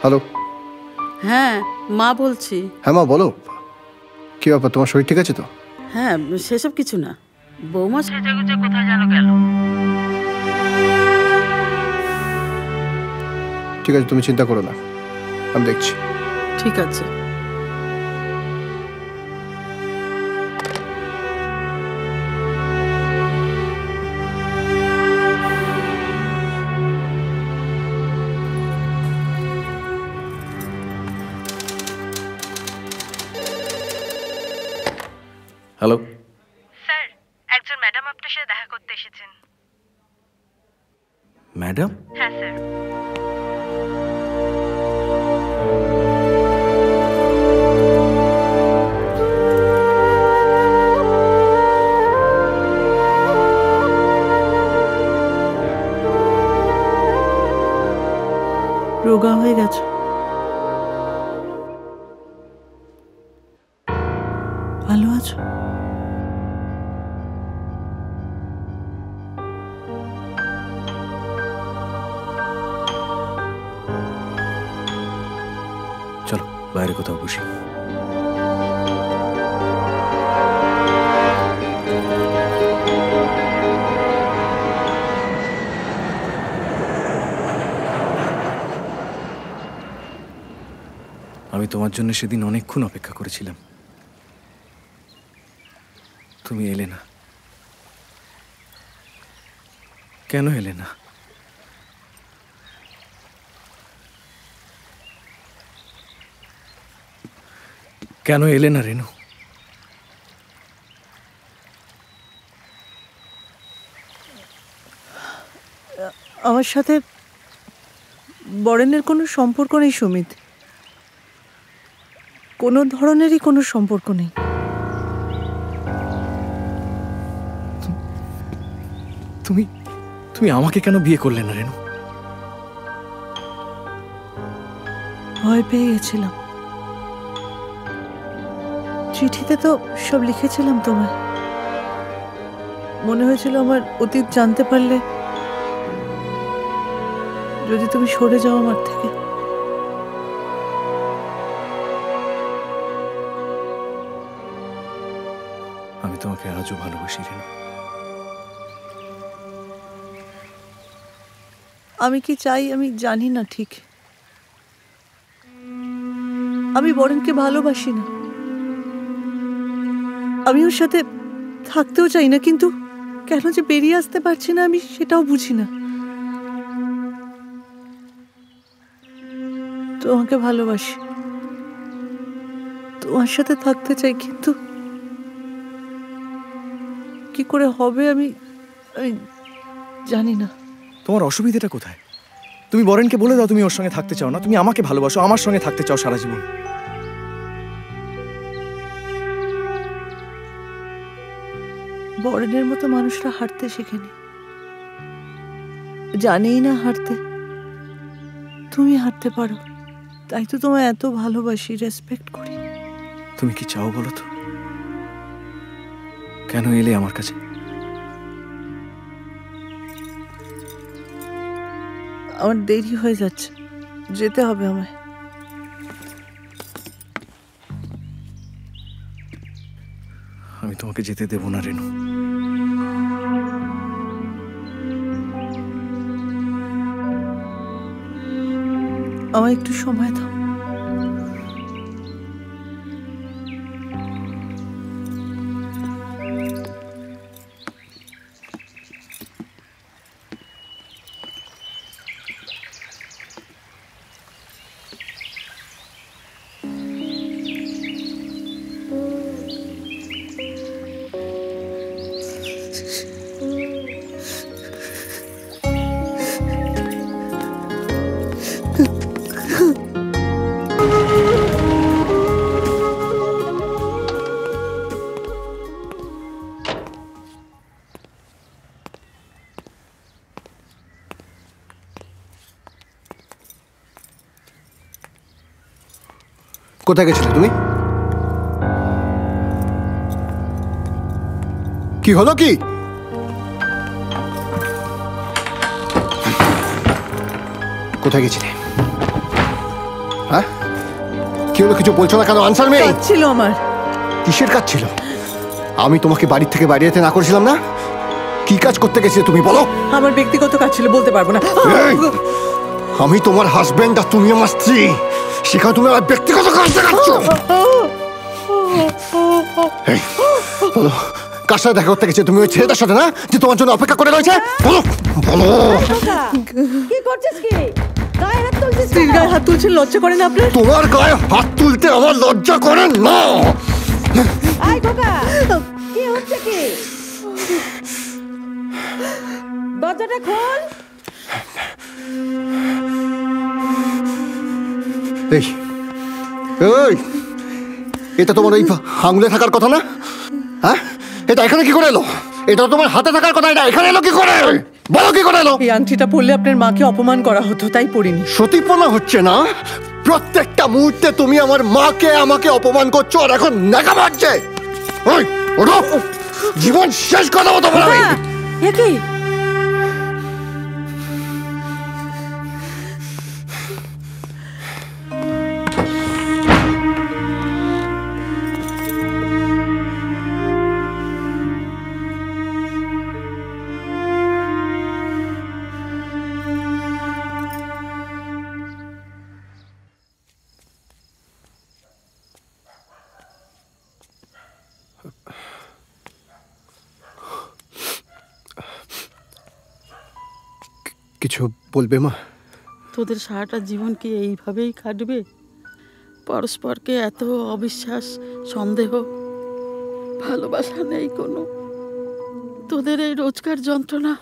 Hello. হ্যাঁ, মা বলছি। হ্যাঁ মা বলো, কি ব্যাপার, তোমার শরীর ঠিক আছে তো? হ্যাঁ, সেসব কিছু না। বৌমা সেজেগুজে কোথায় যেন গেল। ঠিক আছে, তুমি চিন্তা করো না, আমি দেখছি। ঠিক আছে। হ্যালো স্যার, একজন ম্যাডাম আপনার সাথে দেখা করতে এসেছেন। ম্যাডাম? হ্যাঁ স্যার। রোগা হয়ে গেছো। ভালো আছো? চলো বাইরে কোথাও বসি। আমি তোমার জন্য সেদিন অনেকক্ষণ অপেক্ষা করেছিলাম, তুমি এলে না। কেন এলে না? কেন এলে না রেনু? আমার সাথে বরেনের কোনো সম্পর্ক নেই সুমিত, কোনো ধরনেরই কোনো সম্পর্ক নেই। তুমি তুমি আমাকে কেন বিয়ে করলে না রেনু? ভয় পেয়ে গেছিলাম। চিঠিতে তো সব লিখেছিলাম তোমায়। মনে হয়েছিল আমার অতীত জানতে পারলে যদি তুমি সরে যাও আমার থেকে। আমি তোমাকে আজও ভালোবাসি রেনু। আমি কি চাই আমি জানি না ঠিক। আমি বরেনকে ভালোবাসি না, আমি ওর সাথে থাকতেও চাই না, কিন্তু কেন যে বেরিয়ে আসতে পারছি না আমি সেটাও বুঝি না। তোমাকে ভালোবাসি, তোমার সাথে থাকতে চাই, কিন্তু কি করে হবে আমি জানি না। তোমার অসুবিধাটা কোথায়? তুমি বরেনকে বলে দাও তুমি ওর সঙ্গে থাকতে চাও না, তুমি আমাকে ভালোবাসো, আমার সঙ্গে থাকতে চাও সারা জীবন। বরেনের মতো মানুষরা হাঁটতে শেখেনি, জানেই না হাঁটতে। তুমি হাঁটতে পারো, তাই তো তোমায় এত ভালোবাসি, রেসপেক্ট করি। তুমি কি চাও বলো তো? কেন এলে আমার কাছে? আমার দেরি হয়ে যাচ্ছে, যেতে হবে আমায়। আমি তোমাকে যেতে দেব না রেনু। আমায় একটু সময় দাও। কোথায় গেছিলে তুমি? কি হলো কি? কোথায় গেছিলে? হ্যাঁ কি হলো, কিছু বলছো না কেন? আনসার মে। কাজ ছিল আমার। কিসের কাজ ছিল? আমি তোমাকে বাড়ির থেকে বাইরে যেতে না করেছিলাম না? কি কাজ করতে গেছিলে তুমি বলো? আমার ব্যক্তিগত কাজ ছিল, বলতে পারবো না। এই, আমি তোমার হাজবেন্ড আর তুমি আমার স্ত্রী, সেখানে তুমি আমার ব্যক্তিগত কাজ দেখাচ্ছ। এই, বলো কার সাথে দেখা করতে গেছে তুমি? ওই ছেলেটার সাথে না, যে তোমার জন্য অপেক্ষা করে রয়েছে? বলো বলো। কি করছিস কি? গায়ে হাত তুলছিস স্ত্রীর গায়ে হাত তুলছেন, লজ্জা করেন আপনার? তোমার গায়ে হাত তুলতে আমার লজ্জা করে না। আয় খোকা, কি হচ্ছে কি? দরজাটা খোল। এই এই, এটা তোমার ওই আঙুলে থাকার কথা না? হ্যাঁ, এটা এখানে কি করে এলো? এটা তোমার হাতে থাকার কথা, এটা এখানে এলো কি করে? বলো কি করে এলো? এই আংটিটা পরলে আপনার মাকে অপমান করা হতো, তাই পরিনি। সতীপনা হচ্ছে না? প্রত্যেকটা মুহূর্তে তুমি আমার মাকে আমাকে অপমান করছো, আর এখন নাকা মারছে। ওই ওঠো, জীবন শেষ কথা মতো বলো। এ কি? কিছু বলবে মা? তোদের সারাটা জীবন কি এইভাবেই কাটবে? পরস্পরকে এত অবিশ্বাস, সন্দেহ, ভালোবাসা নেই কোনো। তোদের এই রোজকার যন্ত্রণা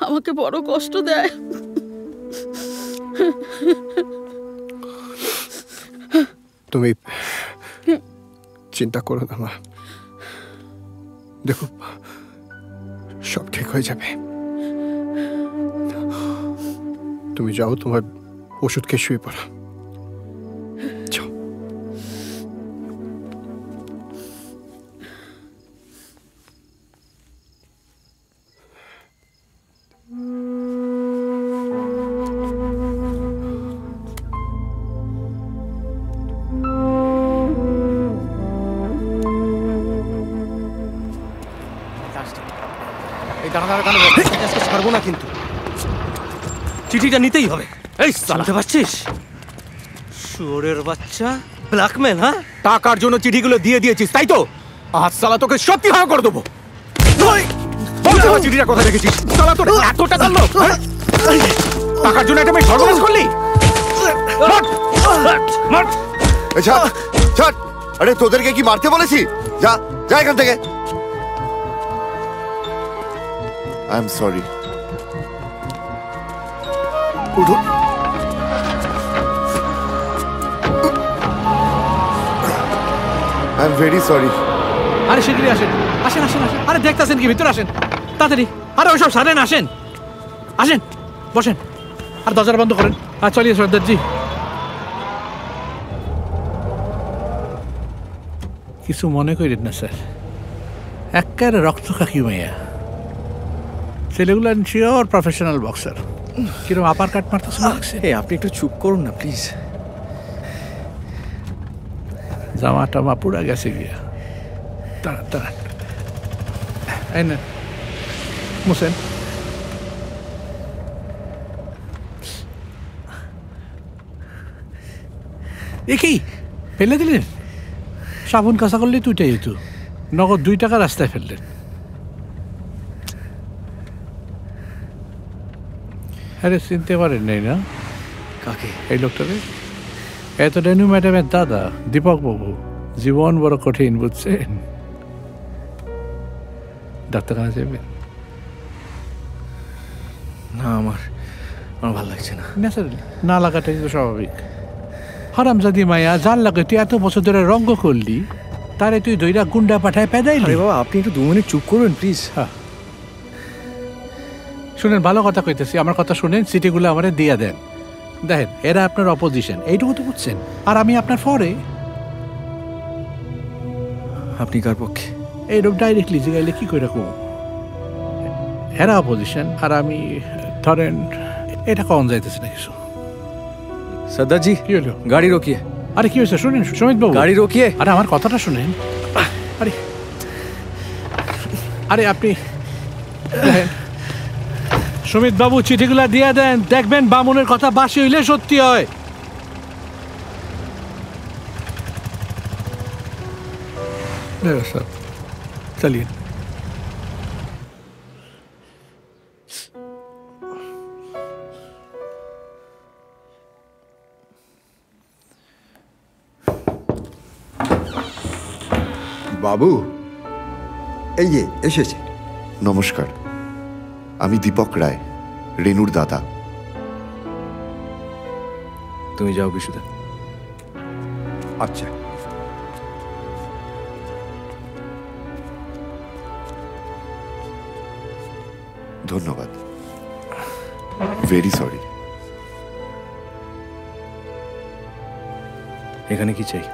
আমাকে বড় কষ্ট দেয়। তুমি চিন্তা করো না মা, দেখো সব ঠিক হয়ে যাবে। তুমি যাও, তোমার ওষুধ খেয়ে শুয়ে পড়ো। যাও। এই দাঁড়া দাঁড়া দাঁড়া, আজকে ছাড়বো না কিন্তু। চিঠিটা নিতেই হবে। এই জানতে পারছিস, শুয়োরের বাচ্চা ব্ল্যাকম্যান। হ্যাঁ, টাকার জন্য চিঠিগুলো দিয়ে দিয়েছিস তাই তো? আজ সালা তোকে সত্যি হাওয়া করে দেবো। চিঠিটা কোথায় রেখেছিস? সালা তোর এত টাকা লোক, টাকার জন্য একটা মেয়ে সর্বনাশ করলি। ছাড় ছাড়, আরে তোদেরকে কি মারতে বলেছি? যা যা এখান থেকে। I am sorry. উঠো। I am very sorry. আরে শিগগিরই আসেন, আসেন আসেন আসেন। আরে দেখতেছেন কি, ভিতরে আসেন তাড়াতাড়ি। আরে ওইসব সারেন, আসেন আসেন, বসেন। আর দরজাটা বন্ধ করেন। আর চলিয়ে সর্দারজি। কিছু মনে করেন না স্যার, একেবারে রক্ত কাকি মাইয়া। ছেলেগুলো শিওর প্রফেশনাল বক্সার। কিরকম আপার কাট মারতেছে। এই আপনি একটু চুপ করুন না প্লিজ। জামা টামা পুরা গেছে গিয়া। দাঁড়ান দাঁড়ান, এই নেন মুসেন। এ কি ফেলে দিলেন? সাবুন কাঁচা করলেই তুইটাই যেত, নগদ 2 টাকা রাস্তায় ফেললেন। আরে চিনতে পারেন নাই না কাকে? এই লোকটাকে। এত ডেনু ম্যাডামের দাদা দীপক বাবু। জীবন বড় কঠিন, বুঝছেন? ডাক্তারখানা যাবেন? না, আমার ভালো লাগছে না। ন্যাচারালি না লাগাটাই তো স্বাভাবিক। হারামজাদি মায়া, যার লাগে তুই এত বছর ধরে রঙ্গ করলি, তারে তুই দইরা গুন্ডা পাঠায় পেদাইলি। আরে বাবা, আপনি একটু 2 মিনিট চুপ করবেন প্লিজ। হ্যাঁ শুনেন, ভালো কথা কইতেছি, আমার কথা শুনেন। সিটিগুলো আমারে দিয়া দেন। দেখেন, এরা আপনার অপোজিশন, এইটুকু তো বুঝছেন। আর আমি আপনার ফরে। আপনি কার পক্ষে? এইরকম ডাইরেক্টলি জিগাইলে কি করে রাখবো? এরা অপোজিশন আর আমি, ধরেন এটা কম যাইতেছে না কিছু। सरदार जी কি হলো? गाड़ी रोकिए। আরে কি হয়েছে শুনেন সুমিত বাবু, गाड़ी रोकिए। আরে আমার কথাটা শুনেন। আরে আরে আপনি দেখেন, সুমিত বাবু চিঠিগুলা দিয়ে দেন, দেখবেন বামুনের কথা বাসি হইলে সত্যি হয়। চলিয়ে বাবু এই যে এসেছে। নমস্কার, আমি দীপক রায়, রেনুর দাদা। তুমি যাও বিশুদা। আচ্ছা ধন্যবাদ। Very sorry. এখানে কি চাই?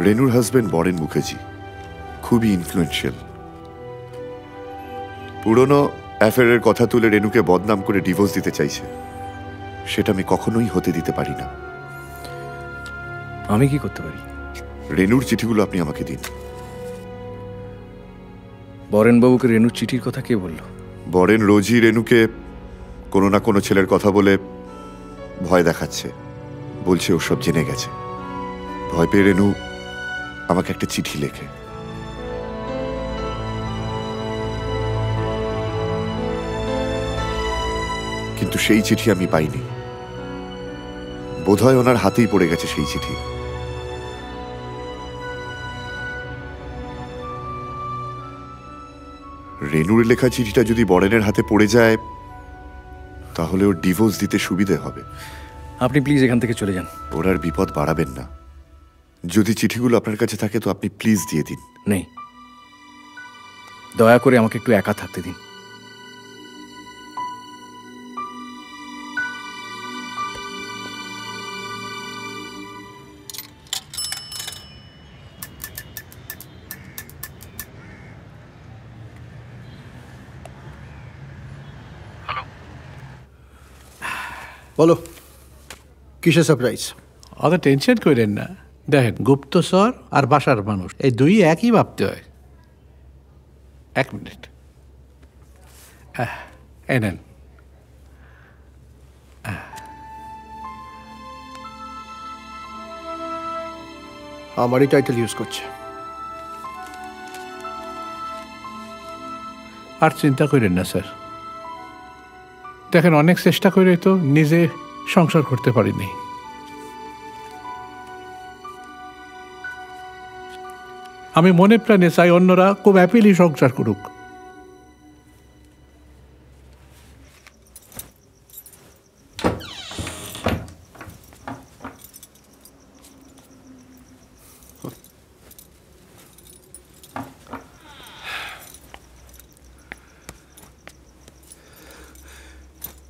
রেনুর হাজবেন্ড বরেন মুখার্জি খুবই ইনফ্লুয়েন্সিয়াল। পুরনো অ্যাফেয়ারের কথা তুলে রেনুকে বদনাম করে ডিভোর্স দিতে চাইছে। সেটা আমি কখনোই হতে দিতে পারি না। আমি কি করতে পারি? রেনুর চিঠিগুলো আপনি আমাকে দিন। বরেন বাবুকে রেনুর চিঠির কথা কে বললো? বরেন রোজই রেনুকে কোনো না কোনো ছেলের কথা বলে ভয় দেখাচ্ছে, বলছে ও সব জেনে গেছে। ভয় পেয়ে রেনু আমাকে একটা চিঠি লেখে। কিন্তু সেই চিঠি আমি পাইনি। বোধহয় ওনার হাতেই পড়ে গেছে সেই চিঠি। রেনুর লেখা চিঠিটা যদি বরেনের হাতে পড়ে যায় তাহলে ওর ডিভোর্স দিতে সুবিধে হবে। আপনি প্লিজ এখান থেকে চলে যান। ওর আর বিপদ বাড়াবেন না। যদি চিঠিগুলো আপনার কাছে থাকে তো আপনি প্লিজ দিয়ে দিন। নেই, দয়া করে আমাকে একটু একা থাকতে দিন। বলো কিসের সারপ্রাইজ? অত টেনশন করেন না। দেখেন, গুপ্তচর আর বাসার মানুষ এই দুই একই ভাবতে হয়। এক মিনিট, এই নেন। আমারই টাইটেল ইউজ করছে। আর চিন্তা করেন না স্যার। দেখেন, অনেক চেষ্টা করে তো নিজে সংসার করতে পারিনি। আমি মনে প্রাণে চাই অন্যরা খুব হ্যাপিলি সংসার করুক।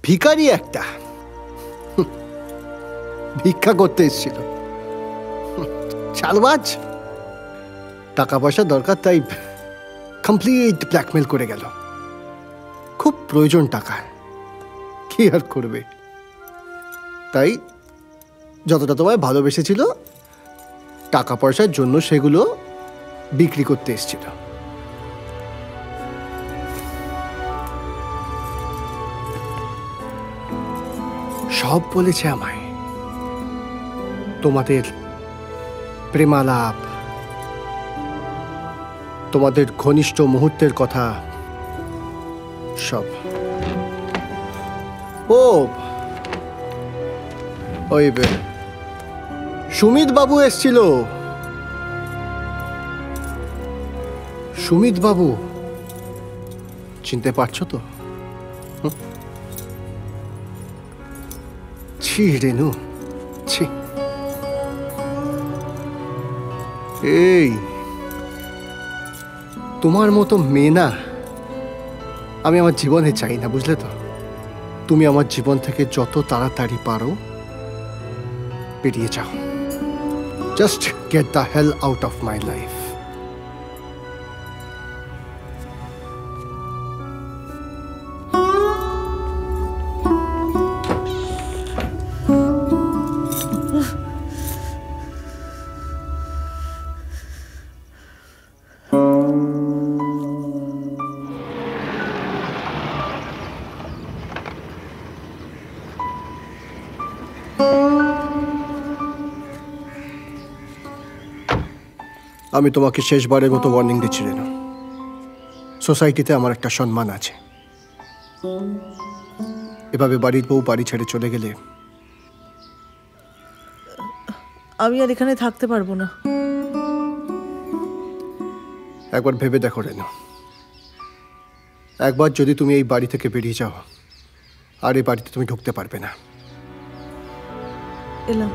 ভিখারি একটা, ভিক্ষা করতে এসেছিল। চালবাজ, টাকা পয়সা দরকার তাই কমপ্লিট ব্ল্যাকমেল করে গেল। খুব প্রয়োজন টাকা, কি আর করবে। তাই যতটা তোমায় ভালোবেসেছিল টাকা পয়সার জন্য সেগুলো বিক্রি করতে এসেছিল। সব বলেছে আমায়, তোমাদের প্রেমালাপ, তোমাদের ঘনিষ্ঠ মুহূর্তের কথা সব। ওই সুমিত বাবু এসছিল। সুমিত বাবু চিনতে পারছো তো? ছি রেনু, ছি। এই তোমার মতো মেয়ে না আমি আমার জীবনে চাই না, বুঝলে তো? তুমি আমার জীবন থেকে যত তাড়াতাড়ি পারো বেরিয়ে যাও। Just get the hell out of my life. আমি তোমাকে শেষবারের মতো ওয়ার্নিং দিচ্ছি রেনু, সোসাইটিতে আমার একটা সম্মান আছে। এভাবে বাড়ির বউ বাড়ি ছেড়ে চলে গেলে আমি আর এখানে থাকতে পারবো না। একবার ভেবে দেখো রেনু, একবার যদি তুমি এই বাড়ি থেকে বেরিয়ে যাও, আর এই বাড়িতে তুমি ঢুকতে পারবে না। এলাম।